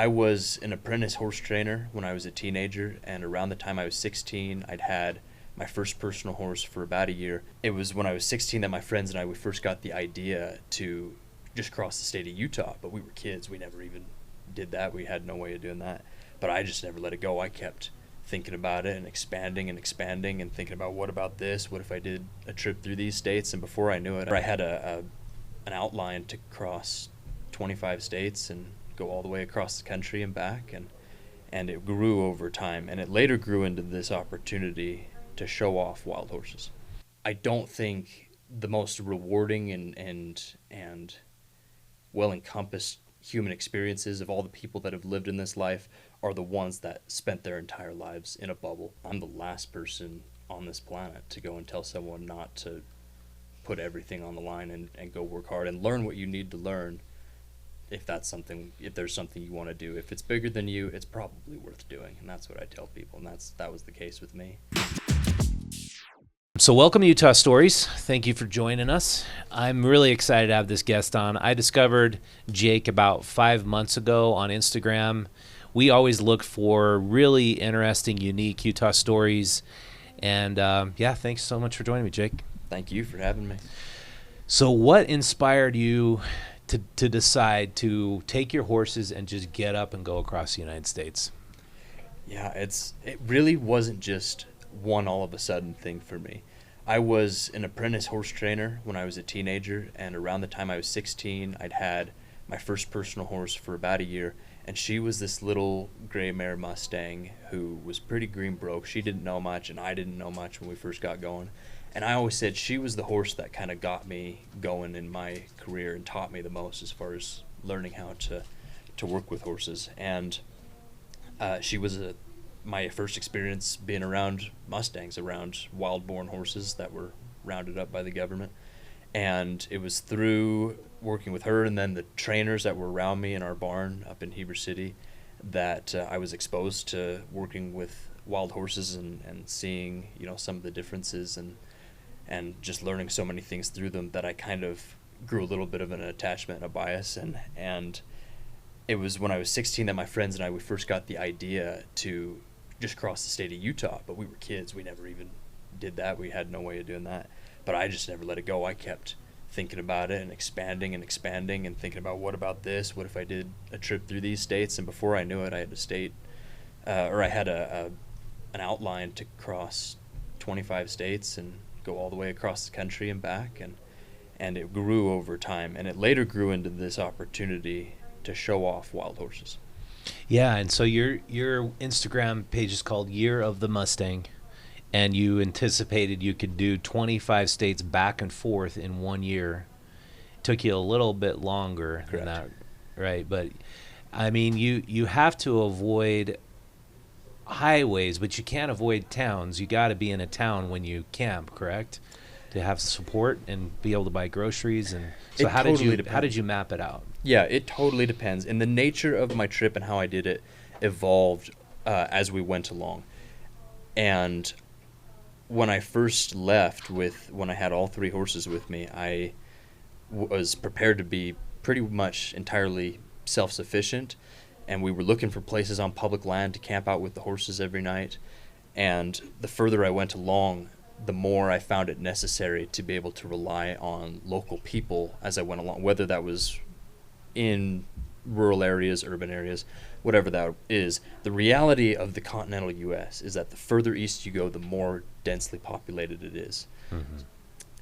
I was an apprentice horse trainer when I was a teenager, and around the time I was 16, I'd had my first personal horse for about a year. It was when I was 16 that my friends and I, we first got the idea to just cross the state of Utah, but we were kids. We never even did that. We had no way of doing that. But I just never let it go. I kept thinking about it and expanding and thinking about, what about this? What if I did a trip through these states? And before I knew it, I had an outline to cross 25 states and go all the way across the country and back, and it grew over time, and it later grew into this opportunity to show off wild horses. I don't think the most rewarding and well encompassed human experiences of all the people that have lived in this life are the ones that spent their entire lives in a bubble. I'm the last person on this planet to go and tell someone not to put everything on the line and go work hard and learn what you need to learn. If there's something you want to do, if it's bigger than you, it's probably worth doing. And that's what I tell people. And that was the case with me. So welcome to Utah Stories. Thank you for joining us. I'm really excited to have this guest on. I discovered Jake about 5 months ago on Instagram. We always look for really interesting, unique Utah stories. And thanks so much for joining me, Jake. Thank you for having me. So what inspired you to decide to take your horses and just get up and go across the United States? Yeah, it really wasn't just one all of a sudden thing for me. I was an apprentice horse trainer when I was a teenager, and around the time I was 16, I'd had my first personal horse for about a year, and she was this little gray mare Mustang who was pretty green broke. She didn't know much, and I didn't know much when we first got going. And I always said she was the horse that kind of got me going in my career and taught me the most as far as learning how to work with horses. And she was my first experience being around mustangs, around wild-born horses that were rounded up by the government. And it was through working with her and then the trainers that were around me in our barn up in Heber City that I was exposed to working with wild horses and seeing, some of the differences and just learning so many things through them that I kind of grew a little bit of an attachment and a bias. And it was when I was 16 that my friends and I, we first got the idea to just cross the state of Utah, but we were kids. We never even did that. We had no way of doing that. But I just never let it go. I kept thinking about it and expanding and thinking about, what about this? What if I did a trip through these states? And before I knew it, I had an outline to cross 25 states and go all the way across the country and back, and it grew over time, and it later grew into this opportunity to show off wild horses. Yeah, and so your Instagram page is called Year of the Mustang, and you anticipated you could do 25 states back and forth in 1 year. It took you a little bit longer than that, right? But I mean, you have to avoid highways, but you can't avoid towns. You got to be in a town when you camp, correct? To have support and be able to buy groceries. And so how did you map it out? Yeah, it totally depends. And the nature of my trip and how I did it evolved as we went along. And when I first left when I had all three horses with me, I was prepared to be pretty much entirely self-sufficient. And we were looking for places on public land to camp out with the horses every night. And the further I went along, the more I found it necessary to be able to rely on local people as I went along, whether that was in rural areas, urban areas, whatever that is. The reality of the continental U.S. is that the further east you go, the more densely populated it is. Mm-hmm.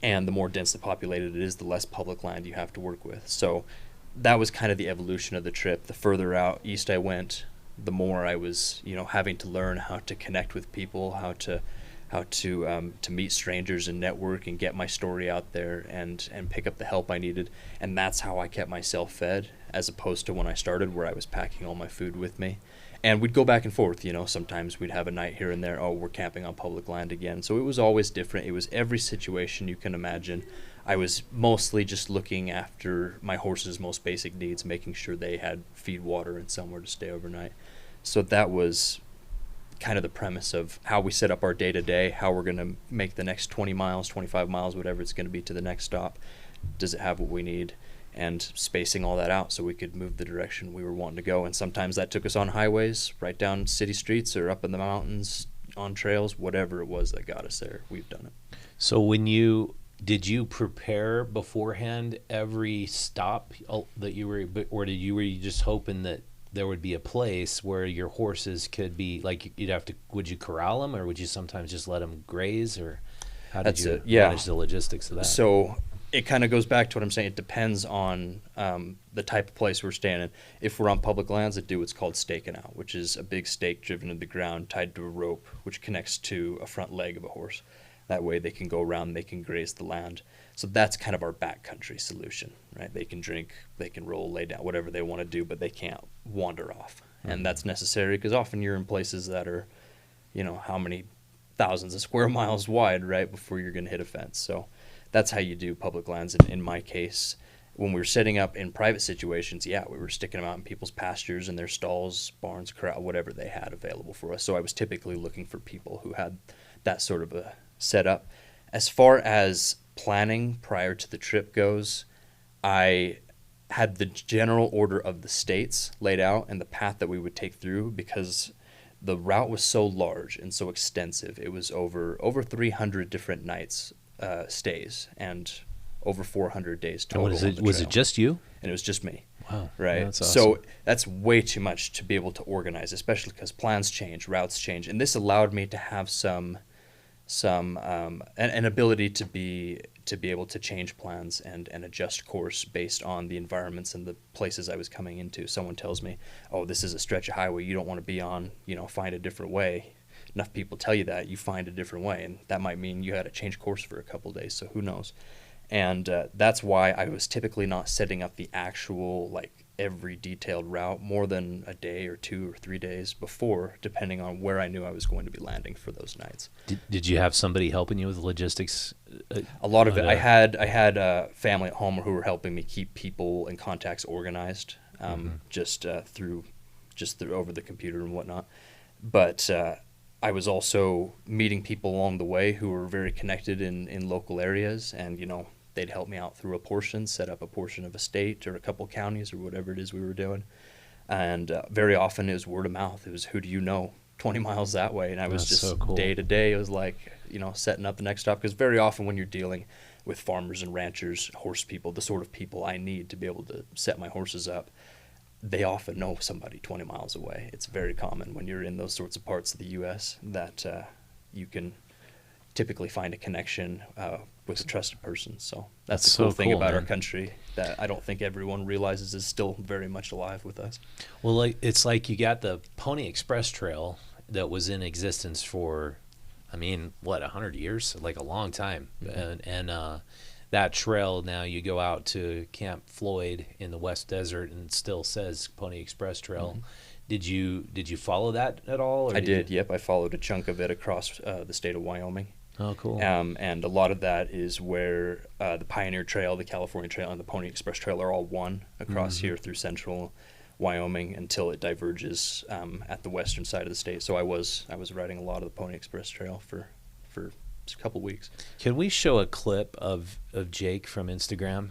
And the more densely populated it is, the less public land you have to work with. So that was kind of the evolution of the trip. The further out east I went, the more I was, having to learn how to connect with people, how to meet strangers and network and get my story out there and pick up the help I needed. And that's how I kept myself fed, as opposed to when I started, where I was packing all my food with me. And we'd go back and forth, sometimes we'd have a night here and there, we're camping on public land again. So it was always different. It was every situation you can imagine. I was mostly just looking after my horses' most basic needs, making sure they had feed, water, and somewhere to stay overnight. So that was kind of the premise of how we set up our day-to-day, how we're going to make the next 20 miles, 25 miles, whatever it's going to be to the next stop. Does it have what we need? and spacing all that out so we could move the direction we were wanting to go. And sometimes that took us on highways, right down city streets, or up in the mountains on trails, whatever it was that got us there. We've done it. So did you prepare beforehand every stop that you were, or were you just hoping that there would be a place where your horses could be, like, would you corral them, or would you sometimes just let them graze, or how did you manage the logistics of that? So it kind of goes back to what I'm saying. It depends on the type of place we're staying in. If we're on public lands, they do what's called staking out, which is a big stake driven into the ground, tied to a rope, which connects to a front leg of a horse. That way they can go around, they can graze the land. So that's kind of our backcountry solution, right? They can drink, they can roll, lay down, whatever they want to do, but they can't wander off. Mm-hmm. And that's necessary because often you're in places that are, how many thousands of square miles wide, right, before you're going to hit a fence. So that's how you do public lands. In my case, when we were setting up in private situations, we were sticking them out in people's pastures, in their stalls, barns, corral, whatever they had available for us. So I was typically looking for people who had that sort of a setup. As far as planning prior to the trip goes, I had the general order of the states laid out and the path that we would take through, because the route was so large and so extensive. It was over 300 different nights stays and over 400 days total. Was it just you? And it was just me. Wow. Right. That's awesome. So that's way too much to be able to organize, especially because plans change, routes change, and this allowed me to have an ability to be able to change plans and adjust course based on the environments and the places I was coming into. Someone tells me, oh, this is a stretch of highway you don't want to be on, find a different way. Enough people tell you that, you find a different way, and that might mean you had to change course for a couple of days, so who knows. And that's why I was typically not setting up the actual, every detailed route more than a day or 2 or 3 days before, depending on where I knew I was going to be landing for those nights. Did you have somebody helping you with logistics? A lot of it. I had family at home who were helping me keep people and contacts organized, just through over the computer and whatnot. But I was also meeting people along the way who were very connected in local areas, and they'd help me out through a portion, set up a portion of a state or a couple counties or whatever it is we were doing. And very often it was word of mouth. It was, who do you know 20 miles that way? And I was just so cool. Day to day, it was setting up the next stop. Because very often when you're dealing with farmers and ranchers, horse people, the sort of people I need to be able to set my horses up, they often know somebody 20 miles away. It's very common when you're in those sorts of parts of the U.S. that you can typically find a connection with a trusted person. So that's the cool thing about our country that I don't think everyone realizes is still very much alive with us. Well, it's like you got the Pony Express Trail that was in existence for, 100 years? Like a long time. Mm-hmm. And that trail, now you go out to Camp Floyd in the West Desert and it still says Pony Express Trail. Mm-hmm. Did you follow that at all? Or I did. Yep. I followed a chunk of it across the state of Wyoming. Oh, cool. And a lot of that is where the Pioneer Trail, the California Trail, and the Pony Express Trail are all one across here through central Wyoming until it diverges at the western side of the state. So I was riding a lot of the Pony Express Trail for a couple weeks. Can we show a clip of Jake from Instagram?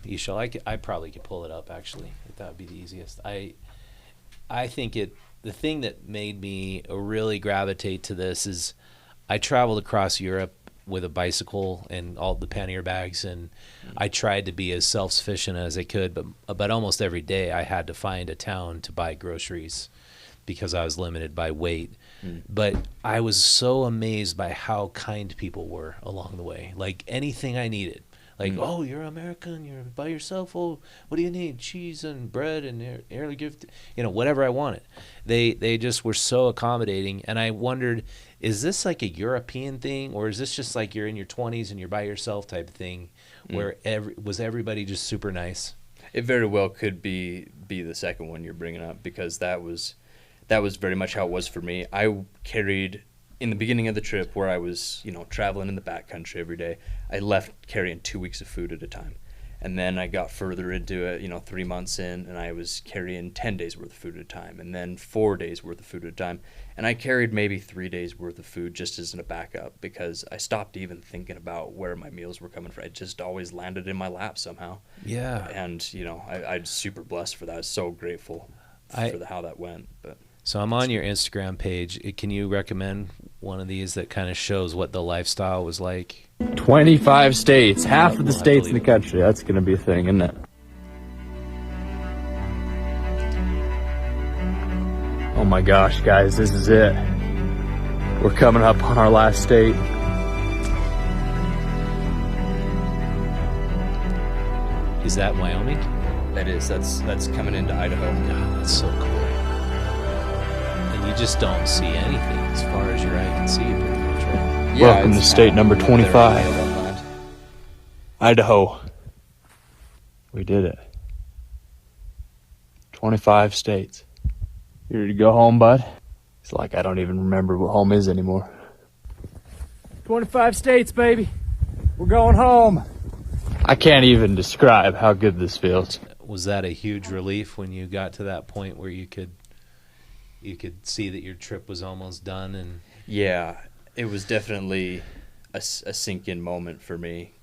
I probably could pull it up, actually. That would be the easiest. I think the thing that made me really gravitate to this is I traveled across Europe with a bicycle and all the pannier bags, and I tried to be as self-sufficient as I could, but almost every day I had to find a town to buy groceries because I was limited by weight. But I was so amazed by how kind people were along the way. Like anything I needed. Oh, you're American, you're by yourself. Oh, what do you need? Cheese and bread and early gift, whatever I wanted. They just were so accommodating, and I wondered, is this like a European thing, or is this just like you're in your 20s and you're by yourself type of thing, where was everybody just super nice? It very well could be the second one you're bringing up, because that was very much how it was for me. I carried, in the beginning of the trip where I was, traveling in the backcountry every day, I left carrying 2 weeks of food at a time. And then I got further into it, 3 months in, and I was carrying 10 days worth of food at a time, and then 4 days worth of food at a time. And I carried maybe 3 days worth of food just as a backup, because I stopped even thinking about where my meals were coming from. It just always landed in my lap somehow. Yeah. And, I'm super blessed for that. I was so grateful for how that went. But so I'm on your Instagram page. Can you recommend one of these that kind of shows what the lifestyle was like? 25 states, half of the states in the country. That's going to be a thing, isn't it? Oh my gosh, guys, this is it. We're coming up on our last state. Is that Wyoming? that is. That's coming into Idaho. God, that's so cool. And you just don't see anything as far as your eye can see, pretty much, right? Yeah, Welcome to state number 25. Land. Idaho. We did it. 25 states. You ready to go home, bud? It's like I don't even remember what home is anymore. 25 states, baby. We're going home. I can't even describe how good this feels. Was that a huge relief when you got to that point where you could see that your trip was almost done? And yeah, it was definitely a sink-in moment for me,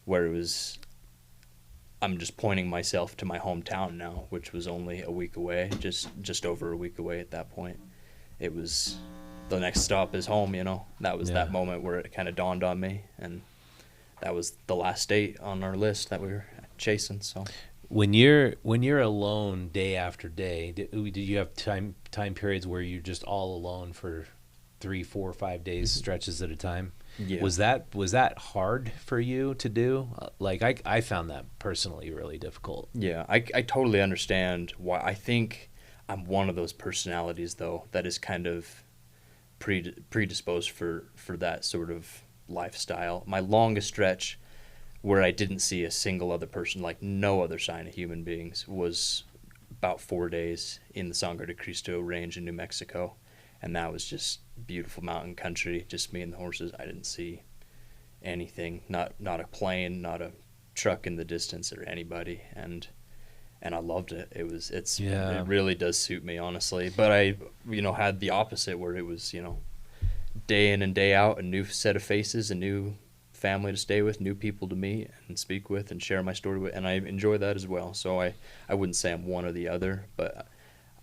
where it was, I'm just pointing myself to my hometown now, which was only a week away, just over a week away at that point. It was, the next stop is home, That was that moment where it kind of dawned on me, and that was the last state on our list that we were chasing. So when you're alone day after day, did you have time periods where you're just all alone for 3, 4, 5 days, stretches at a time? Yeah. Was that hard for you to do? Like I found that personally really difficult. Yeah, I totally understand why. I think I'm one of those personalities, though, that is kind of predisposed for that sort of lifestyle. My longest stretch where I didn't see a single other person, like no other sign of human beings, was about 4 days in the Sangre de Cristo range in New Mexico. And that was just beautiful mountain country, just me and the horses. I didn't see anything, not a plane, not a truck in the distance or anybody. And I loved it. It really does suit me, honestly. But I, had the opposite, where it was, day in and day out, a new set of faces, a new family to stay with, new people to meet and speak with and share my story with, and I enjoy that as well. So I wouldn't say I'm one or the other, but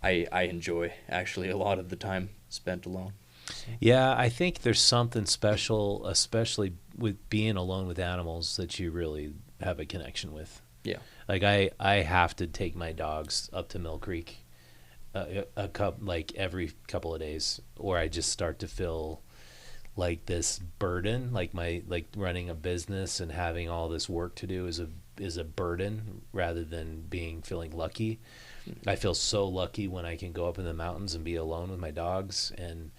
I enjoy actually a lot of the time spent alone. So. Yeah, I think there's something special, especially with being alone with animals, that you really have a connection with. Yeah. Like I have to take my dogs up to Mill Creek every couple of days, or I just start to feel like this burden, like running a business and having all this work to do is a burden rather than feeling lucky. I feel so lucky when I can go up in the mountains and be alone with my dogs. And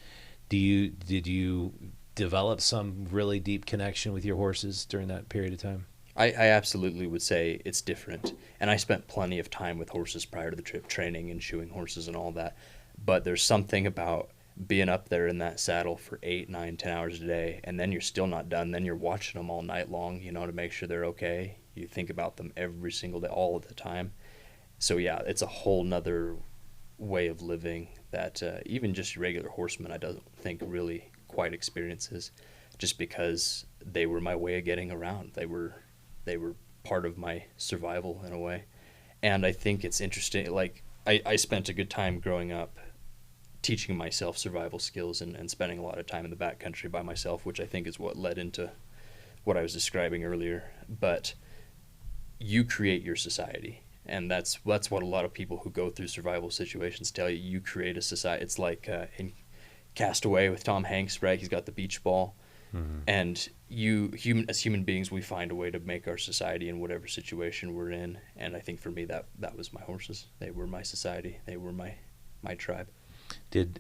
did you develop some really deep connection with your horses during that period of time? I absolutely would say it's different. And I spent plenty of time with horses prior to the trip, training and shoeing horses and all that. But there's something about being up there in that saddle for 8, 9, 10 hours a day, and then you're still not done. Then you're watching them all night long, to make sure they're okay. You think about them every single day, all of the time. So yeah, it's a whole nother way of living that even just regular horsemen, I don't think really quite experiences, just because they were my way of getting around. They were part of my survival in a way. And I think it's interesting, like I spent a good time growing up teaching myself survival skills and spending a lot of time in the backcountry by myself, which I think is what led into what I was describing earlier. But you create your society, and that's what a lot of people who go through survival situations tell you. You create a society. It's like in Castaway with Tom Hanks, right? He's got the beach ball. Mm-hmm. And as human beings, we find a way to make our society in whatever situation we're in. And I think for me, that was my horses. They were my society. They were my tribe.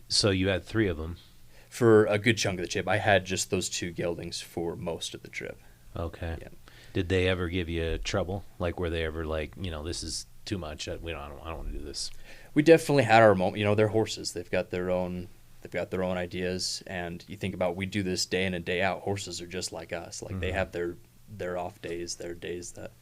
So you had 3 of them? For a good chunk of the trip. I had just those 2 geldings for most of the trip. Okay. Yeah. Did they ever give you trouble? Like, were they ever like, this is too much. I don't want to do this. We definitely had our moment. They're horses. They've got their own ideas, and you think about, we do this day in and day out. Horses are just like us. Like, mm-hmm. They have their off days, their days that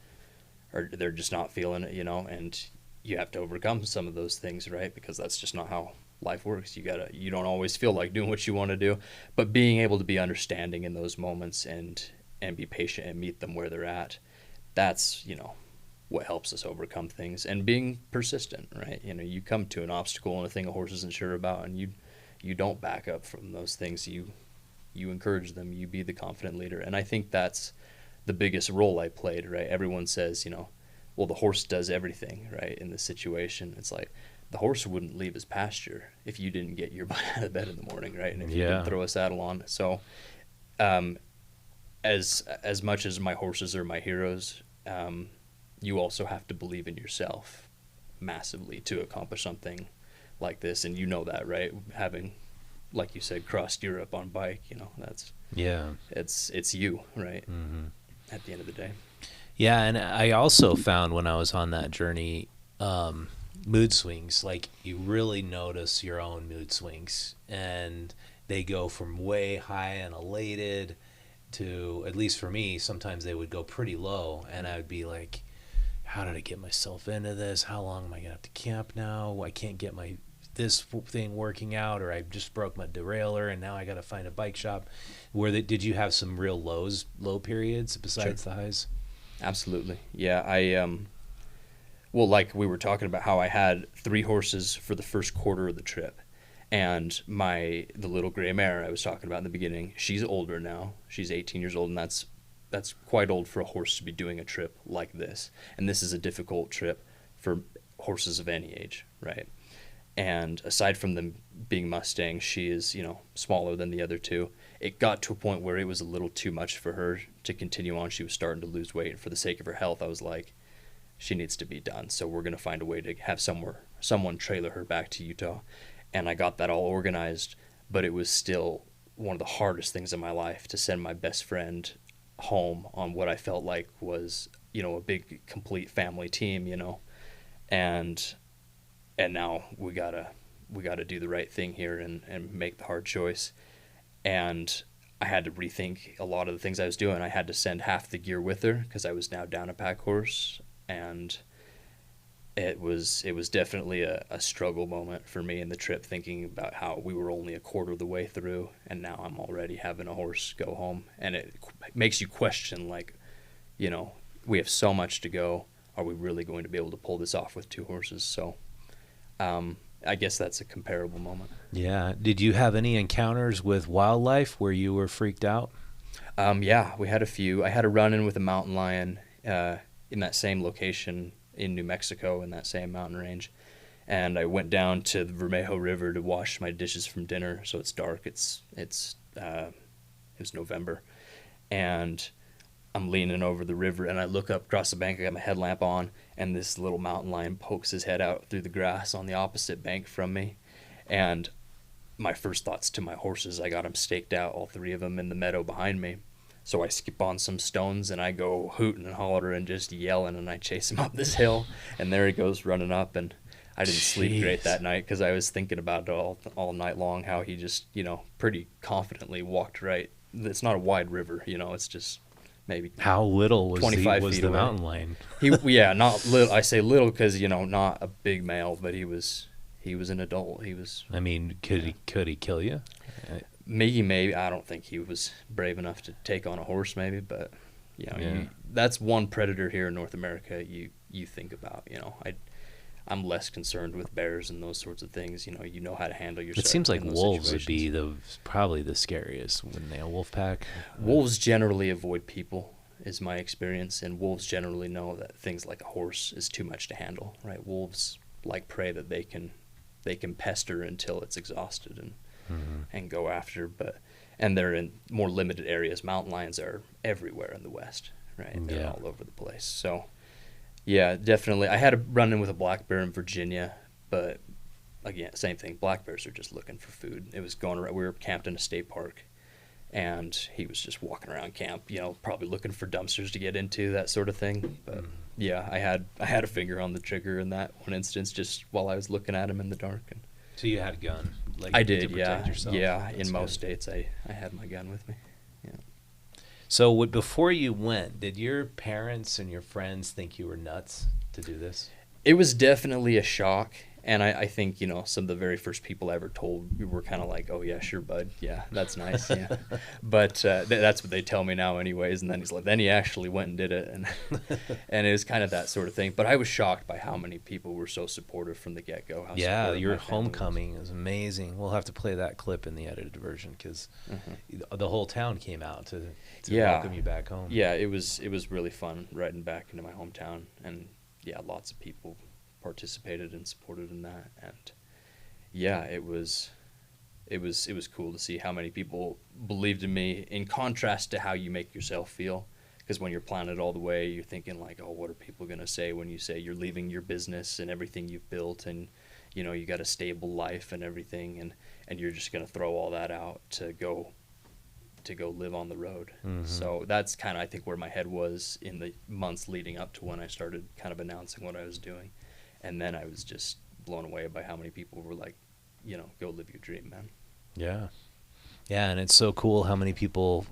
or they're just not feeling it, and you have to overcome some of those things, right? Because that's just not how life works. You don't always feel like doing what you want to do, but being able to be understanding in those moments and be patient and meet them where they're at, that's, what helps us overcome things, and being persistent, right? You come to an obstacle and a thing a horse isn't sure about, and you don't back up from those things. You encourage them, you be the confident leader. And I think that's the biggest role I played, right? Everyone says, well, the horse does everything, right? In this situation, it's like the horse wouldn't leave his pasture if you didn't get your butt out of bed in the morning, right? And if you didn't throw a saddle on. So as much as my horses are my heroes, you also have to believe in yourself massively to accomplish something like this. And that, right? Having, like you said, crossed Europe on bike, that's it's you, right? Mm-hmm. At the end of the day. Yeah, and I also found when I was on that journey, mood swings, like you really notice your own mood swings, and they go from way high and elated to, at least for me, sometimes they would go pretty low, and I would be like, how did I get myself into this? How long am I gonna have to camp now? I can't get this thing working out, or I just broke my derailleur and now I got to find a bike shop. Did you have some real low periods besides the highs? Absolutely. Yeah. Well, like we were talking about how I had 3 horses for the first quarter of the trip, and the little gray mare I was talking about in the beginning, she's older now. She's 18 years old, and that's quite old for a horse to be doing a trip like this. And this is a difficult trip for horses of any age, right? And aside from them being mustangs, she is, smaller than the other 2. It got to a point where it was a little too much for her to continue on. She was starting to lose weight. And for the sake of her health, I was like, she needs to be done. So we're going to find a way to have someone trailer her back to Utah. And I got that all organized, but it was still one of the hardest things in my life to send my best friend home on what I felt like was, a big, complete family team, and now we gotta do the right thing here and make the hard choice. And I had to rethink a lot of the things I was doing. I had to send half the gear with her because I was now down a pack horse, and it was definitely a struggle moment for me in the trip, thinking about how we were only a quarter of the way through, and now I'm already having a horse go home. And it makes you question, like, we have so much to go. Are we really going to be able to pull this off with 2 horses? So I guess that's a comparable moment. Yeah. Did you have any encounters with wildlife where you were freaked out? Yeah, we had a few. I had a run-in with a mountain lion in that same location in New Mexico, in that same mountain range. And I went down to the Vermejo River to wash my dishes from dinner. So it's dark. It was November. And I'm leaning over the river, and I look up across the bank. I got my headlamp on, and this little mountain lion pokes his head out through the grass on the opposite bank from me. And my first thoughts to my horses, I got them staked out, all 3 of them in the meadow behind me. So I skip on some stones, and I go hooting and hollering and just yelling, and I chase him up this hill, and there he goes running up. And I didn't sleep great that night because I was thinking about it all night long, how he just, pretty confidently walked right. It's not a wide river, it's just maybe how little was 25 was feet the away. Mountain lion? Not little. I say little because not a big male, but he was an adult. He was. I mean, could he kill you? Maybe. I don't think he was brave enough to take on a horse. Maybe, but that's one predator here in North America. You think about. I'm less concerned with bears and those sorts of things. You know how to handle yourself. It seems like wolves situations. would be probably the scariest. Wouldn't they? A wolf pack. Wolves generally avoid people, is my experience, and wolves generally know that things like a horse is too much to handle. Right? Wolves like prey that they can pester until it's exhausted and go after. And they're in more limited areas. Mountain lions are everywhere in the West. Right? They're all over the place. So. Yeah, definitely. I had a run-in with a black bear in Virginia, but again, same thing. Black bears are just looking for food. It was going around. We were camped in a state park, and he was just walking around camp, probably looking for dumpsters to get into, that sort of thing. But yeah, I had a finger on the trigger in that one instance, just while I was looking at him in the dark. And so you had a gun? I did, to protect yourself? Yeah, That's in most states, I had my gun with me. Yeah. So before you went, did your parents and your friends think you were nuts to do this? It was definitely a shock. And I think, some of the very first people I ever told, we were kind of like, oh, yeah, sure, bud. Yeah, that's nice. Yeah. But that's what they tell me now anyways. And then he actually went and did it. And and it was kind of that sort of thing. But I was shocked by how many people were so supportive from the get-go. Yeah, your homecoming is amazing. We'll have to play that clip in the edited version because the whole town came out to welcome you back home. Yeah, it was really fun riding back into my hometown. And, yeah, lots of people participated and supported in that, and it was cool to see how many people believed in me, in contrast to how you make yourself feel, because when you're planning it all the way, you're thinking like, oh, what are people going to say when you say you're leaving your business and everything you've built, and you got a stable life and everything, and you're just going to throw all that out to go live on the road. So that's kind of, I think, where my head was in the months leading up to when I started kind of announcing what I was doing. And then I was just blown away by how many people were like, go live your dream, man. Yeah. Yeah, and it's so cool how many people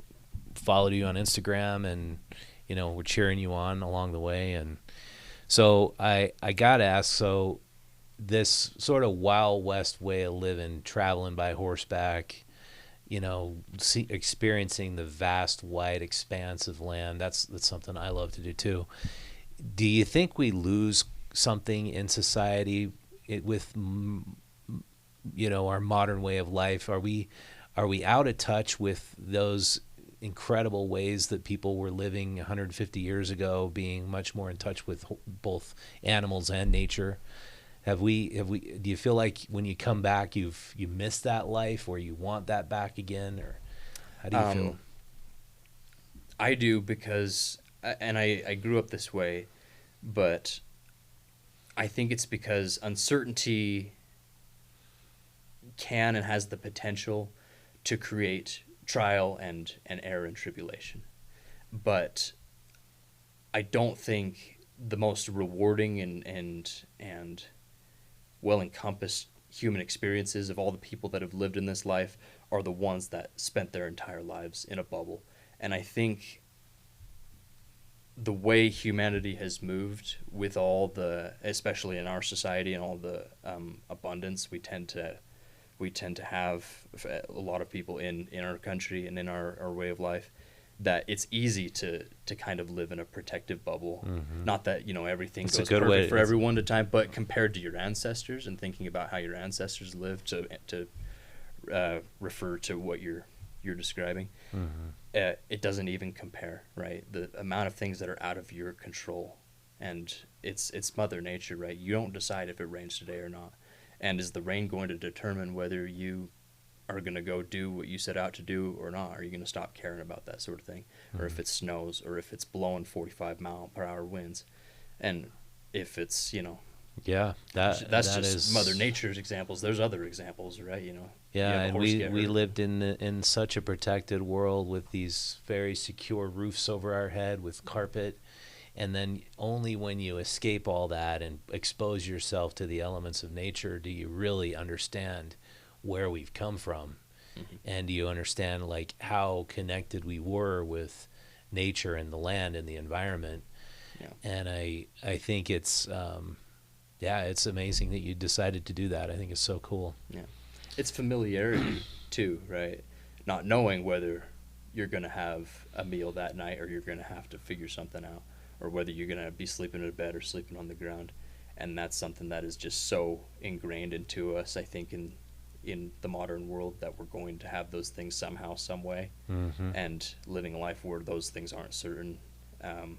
followed you on Instagram and, were cheering you on along the way. And so I got to ask, so this sort of Wild West way of living, traveling by horseback, experiencing the vast, wide expanse of land, that's something I love to do too. Do you think we lose something in society with our modern way of life? Are we out of touch with those incredible ways that people were living 150 years ago, being much more in touch with both animals and nature? Do you feel like when you come back you miss that life, or you want that back again, or how do you feel? I do, because I grew up this way, but I think it's because uncertainty can and has the potential to create trial and error and tribulation. But I don't think the most rewarding and well-encompassed human experiences of all the people that have lived in this life are the ones that spent their entire lives in a bubble. And I think the way humanity has moved with all the, especially in our society and all the abundance we tend to have, a lot of people in our country and in our way of life, that it's easy to kind of live in a protective bubble. Not that everything goes perfect for everyone at a time, but compared to your ancestors and thinking about how your ancestors lived, to refer to what you're describing, it doesn't even compare, right? The amount of things that are out of your control, and it's Mother Nature, right? You don't decide if it rains today or not, and is the rain going to determine whether you are going to go do what you set out to do or not? Are you going to stop caring about that sort of thing? Or if it snows, or if it's blowing 45-mile-per-hour winds, and if it's that's just is Mother Nature's examples. There's other examples, right? Yeah, and we lived in such a protected world with these very secure roofs over our head with carpet, and then only when you escape all that and expose yourself to the elements of nature do you really understand where we've come from, and do you understand like how connected we were with nature and the land and the environment. And I think it's it's amazing that you decided to do that. I think it's so cool. It's familiarity too, right? Not knowing whether you're going to have a meal that night, or you're going to have to figure something out, or whether you're going to be sleeping in a bed or sleeping on the ground. And that's something that is just so ingrained into us, I think, in the modern world, that we're going to have those things somehow, some way, and living a life where those things aren't certain. And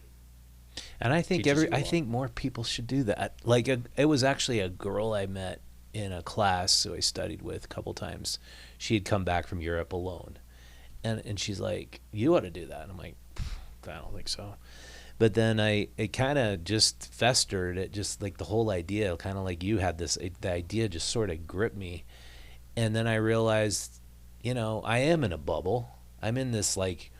I think more people should do that. Like it was actually a girl I met in a class who I studied with a couple times. She had come back from Europe alone, and she's like, "You ought to do that." And I'm like, "I don't think so." But then it kind of just festered. It just like the whole idea, kind of like you had this, the idea just sort of gripped me. And then I realized, I am in a bubble. I'm in this like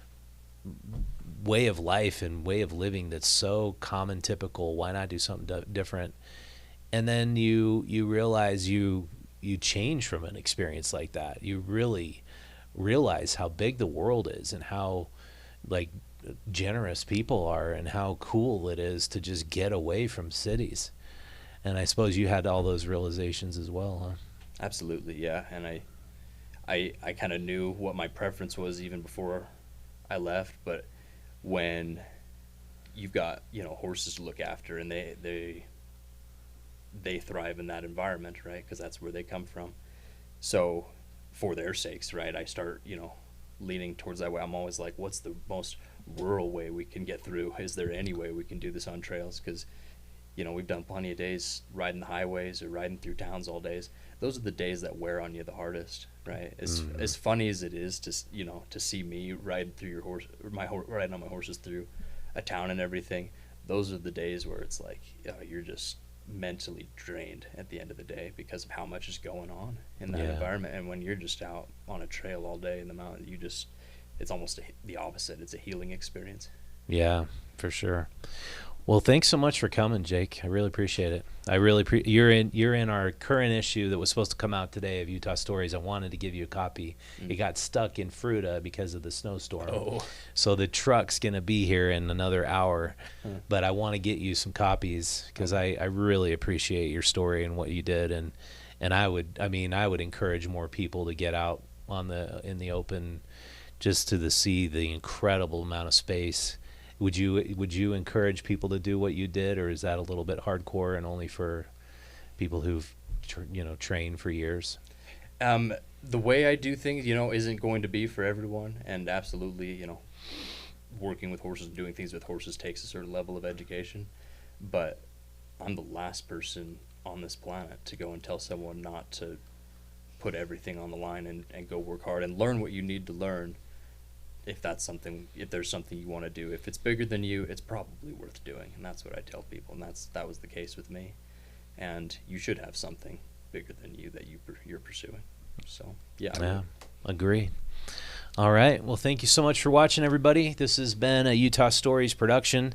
way of life and way of living that's so common, typical. Why not do something different? And then you realize you change from an experience like that. You really realize how big the world is and how like generous people are and how cool it is to just get away from cities. And I suppose you had all those realizations as well, huh? Absolutely, yeah. And I kind of knew what my preference was even before I left. But when you've got, you know, horses to look after, and they thrive in that environment, right? Because that's where they come from. So for their sakes, right, I start, you know, leaning towards that way. I'm always like, what's the most rural way we can get through? Is there any way we can do this on trails? Because, you know, we've done plenty of days riding the highways or riding through towns all days. Those are the days that wear on you the hardest, right? As funny as it is to, you know, to see me riding through your horse, or riding on my horses through a town and everything. Those are the days where it's like, you're just mentally drained at the end of the day because of how much is going on in that environment. And when you're just out on a trail all day in the mountain, it's almost the opposite. It's a healing experience. Yeah, for sure. Well, thanks so much for coming, Jake. I really appreciate it. You're in our current issue that was supposed to come out today of Utah Stories. I wanted to give you a copy. It got stuck in Fruita because of the snowstorm. Oh. So the truck's going to be here in another hour. But I want to get you some copies because I really appreciate your story and what you did. And I would encourage more people to get out in the open just to see the incredible amount of space. Would you encourage people to do what you did, or is that a little bit hardcore and only for people who've trained for years? The way I do things, you know, isn't going to be for everyone, and absolutely, you know, working with horses and doing things with horses takes a certain level of education. But I'm the last person on this planet to go and tell someone not to put everything on the line and go work hard and learn what you need to learn. If there's something you want to do, if it's bigger than you, it's probably worth doing. And that's what I tell people. And that was the case with me. And you should have something bigger than you that you're pursuing. So, yeah. Agree. All right. Well, thank you so much for watching, everybody. This has been a Utah Stories production.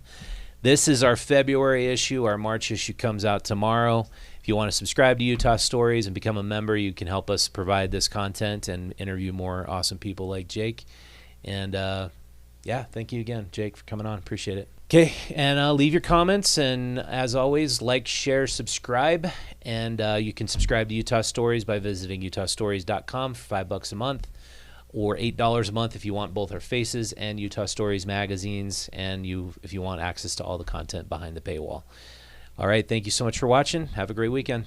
This is our February issue. Our March issue comes out tomorrow. If you want to subscribe to Utah Stories and become a member, you can help us provide this content and interview more awesome people like Jake. And thank you again, Jake, for coming on. Appreciate it. Okay, and leave your comments. And as always, like, share, subscribe. And you can subscribe to Utah Stories by visiting utahstories.com for $5 a month, or $8 a month if you want both our faces and Utah Stories magazines, and if you want access to all the content behind the paywall. All right, thank you so much for watching. Have a great weekend.